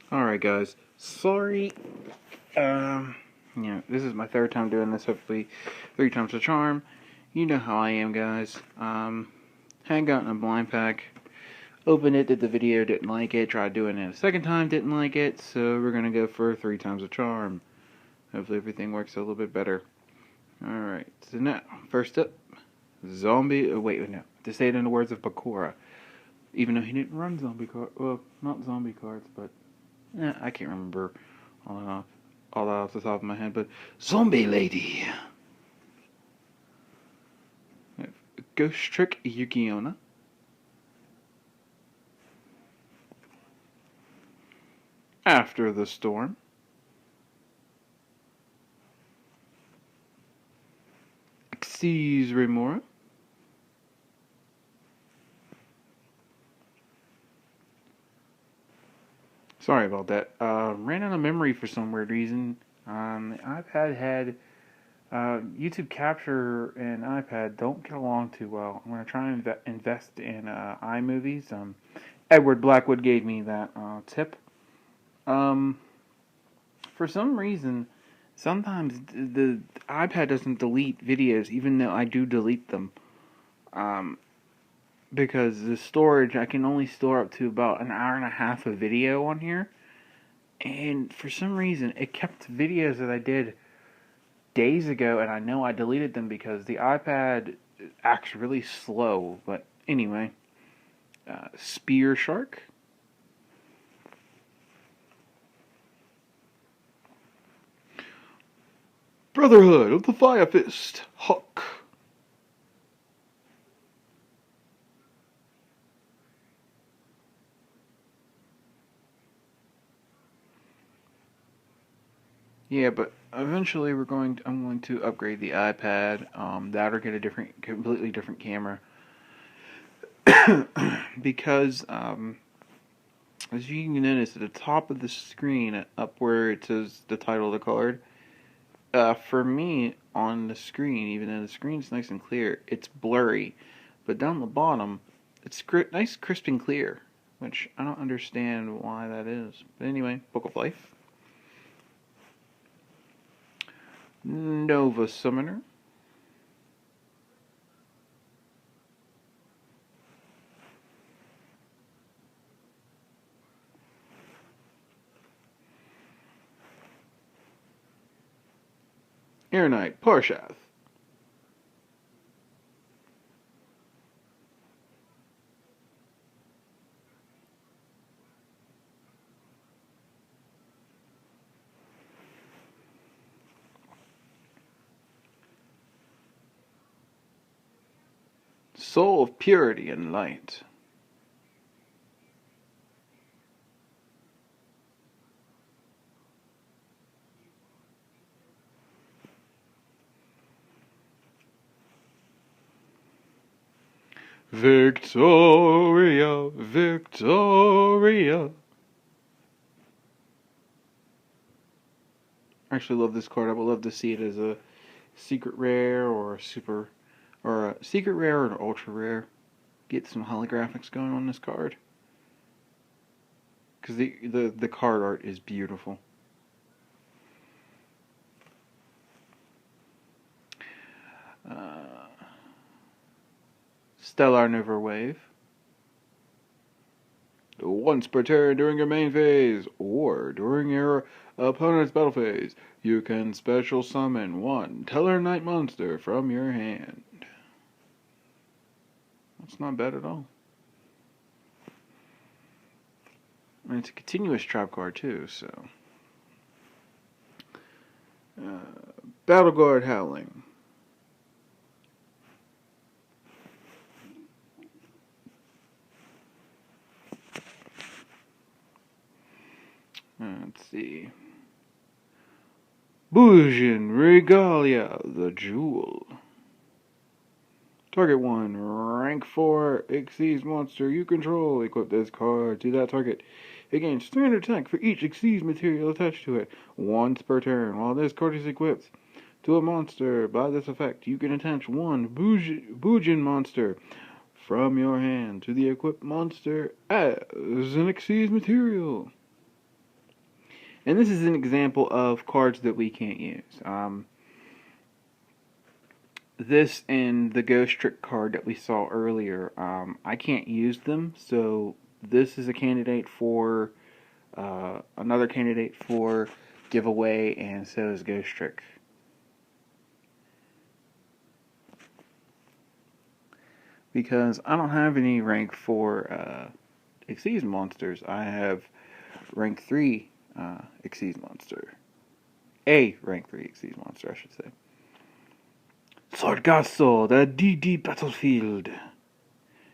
Alright guys, sorry, this is my third time doing this, hopefully 3 times the charm. You know how I am, guys. Hadn't gotten a blind pack, opened it, did the video, didn't like it, tried doing it a second time, didn't like it, so we're gonna go for 3 times the charm. Hopefully everything works a little bit better. Alright, so now, first up, to say it in the words of Bakura, even though he didn't run zombie cards, well, not zombie cards, but I can't remember all that off the top of my head, but Zombie Lady. Ghost Trick Yukiona. After the Storm. Xyz Remora. Sorry about that. Ran out of memory for some weird reason. The iPad had YouTube Capture and iPad don't get along too well. I'm going to try and invest in iMovies. Edward Blackwood gave me that tip. For some reason, sometimes the iPad doesn't delete videos, even though I do delete them. Because the storage, I can only store up to about an hour and a half of video on here. And for some reason, it kept videos that I did days ago, and I know I deleted them because the iPad acts really slow. But anyway, Spear Shark. Brotherhood of the Fire Fist, Hawk. Yeah, but eventually I'm going to upgrade the iPad, that or get a completely different camera. Because, as you can notice at the top of the screen, up where it says the title of the card, for me, on the screen, even though the screen's nice and clear, it's blurry. But down the bottom, it's nice, crisp, and clear, which I don't understand why that is. But anyway, Book of Life. Nova Summoner. Air Knight Parshath. Soul of Purity and Light. Victoria, Victoria. I actually love this card. I would love to see it as a secret rare or a super, or a secret rare or an ultra rare. Get some holographics going on this card. Because the card art is beautiful. Stellar Nova Wave. Once per turn during your main phase, or during your opponent's battle phase, you can special summon one Tellarknight monster from your hand. That's not bad at all. And it's a continuous trap card too, so. Battle Guard Howling. Let's see. Bujin Regalia, the Jewel. Target 1, rank 4, Xyz monster you control. Equip this card to that target. It gains standard attack for each Xyz material attached to it, once per turn. While this card is equipped to a monster, by this effect, you can attach one Bujin monster from your hand to the equipped monster as an Xyz material. And this is an example of cards that we can't use. This and the Ghost Trick card that we saw earlier, I can't use them, so this is a candidate for another candidate for giveaway, and so is Ghost Trick. Because I don't have any rank 4 Xyz monsters. I have rank 3 Xyz monster. A rank 3 Xyz monster, I should say. Sargasso, the DD battlefield.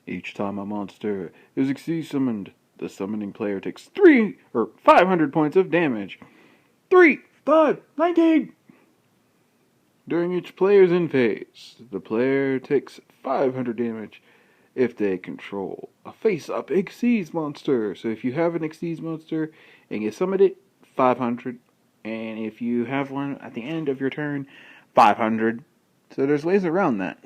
Each time a monster is Xyz summoned, the summoning player takes 500 points of damage. 3, 5, 19! During each player's end phase, the player takes 500 damage if they control a face-up Xyz monster. So if you have an Xyz monster and you summon it, 500. And if you have one at the end of your turn, 500. So there's ways around that.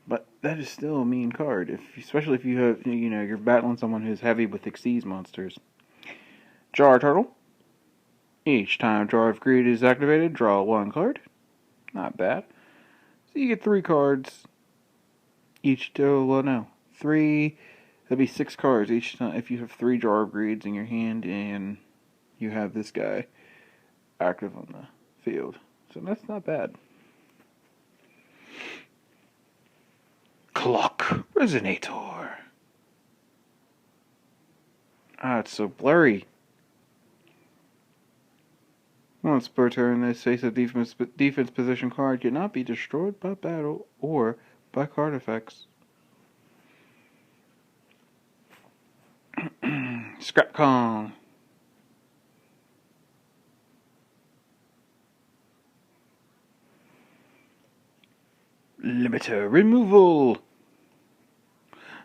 But that is still a mean card, especially if you have, you're battling someone who's heavy with Xyz monsters. Jar Turtle. Each time Jar of Greed is activated, draw 1 card. Not bad. So you get 3 cards. Each, 3. That'd be 6 cards each time if you have 3 Jar of Greeds in your hand and you have this guy active on the field. So that's not bad. Clock Resonator. It's so blurry. Once per turn, this face of defense position card cannot be destroyed by battle or by card effects. Scrap Kong. Limiter Removal.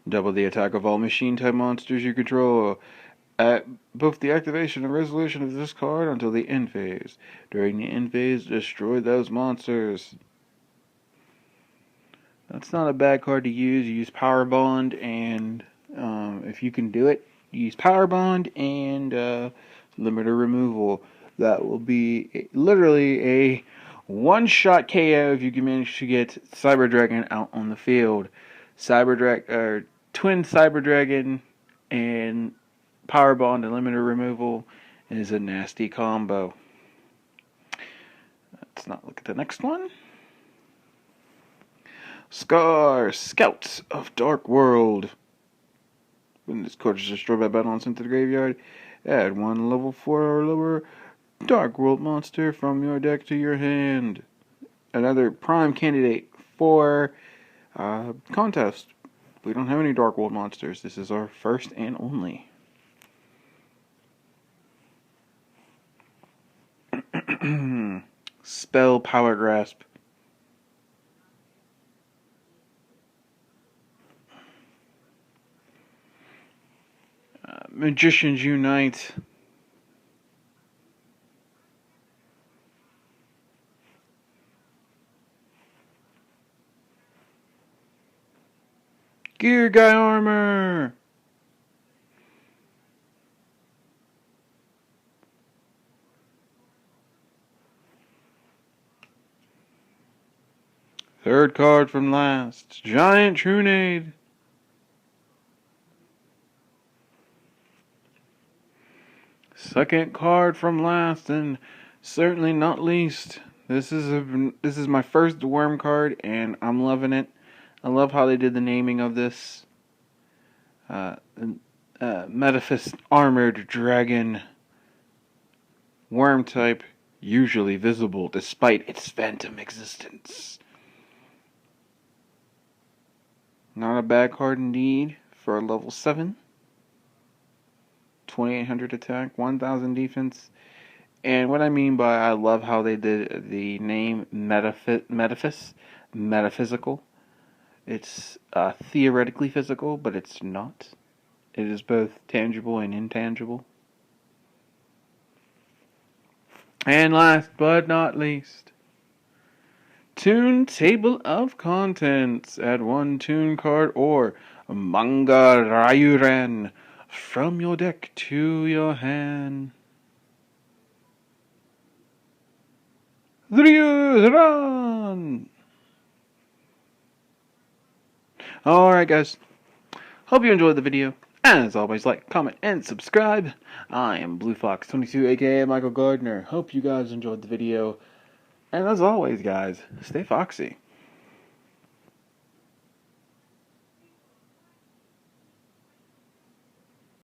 Double the attack of all machine-type monsters you control at both the activation and resolution of this card until the end phase. During the end phase, destroy those monsters. That's not a bad card to use. You use Power Bond, and if you can do it, use Power Bond and Limiter Removal. That will be literally a one-shot KO if you can manage to get Cyber Dragon out on the field. Twin Cyber Dragon and Power Bond and Limiter Removal is a nasty combo. Let's not look at the next one. Scar, Scouts of Dark World. When this card is destroyed by battle and sent to the graveyard, add 1 level 4 or lower Dark World monster from your deck to your hand. Another prime candidate for contest. We don't have any Dark World monsters. This is our first and only. Spell Power Grasp. Magicians Unite. Gear Guy Armor. Third card from last. Giant Trunade. Second card from last, and certainly not least. This is my first Worm card, and I'm loving it. I love how they did the naming of this. Metaphys Armored Dragon. Worm type, usually visible despite its phantom existence. Not a bad card indeed for a level 7. 2800 attack, 1000 defense. And what I mean by I love how they did the name Metaphys, metaphysical. It's theoretically physical, but it's not. It is both tangible and intangible. And last but not least, Toon Table of Contents. Add 1 Toon card or Manga Ryuren from your deck to your hand. 3 years run! Alright guys, hope you enjoyed the video. As always, like, comment, and subscribe. I am Blue Fox 22, aka Michael Gardner. Hope you guys enjoyed the video. And as always guys, stay foxy.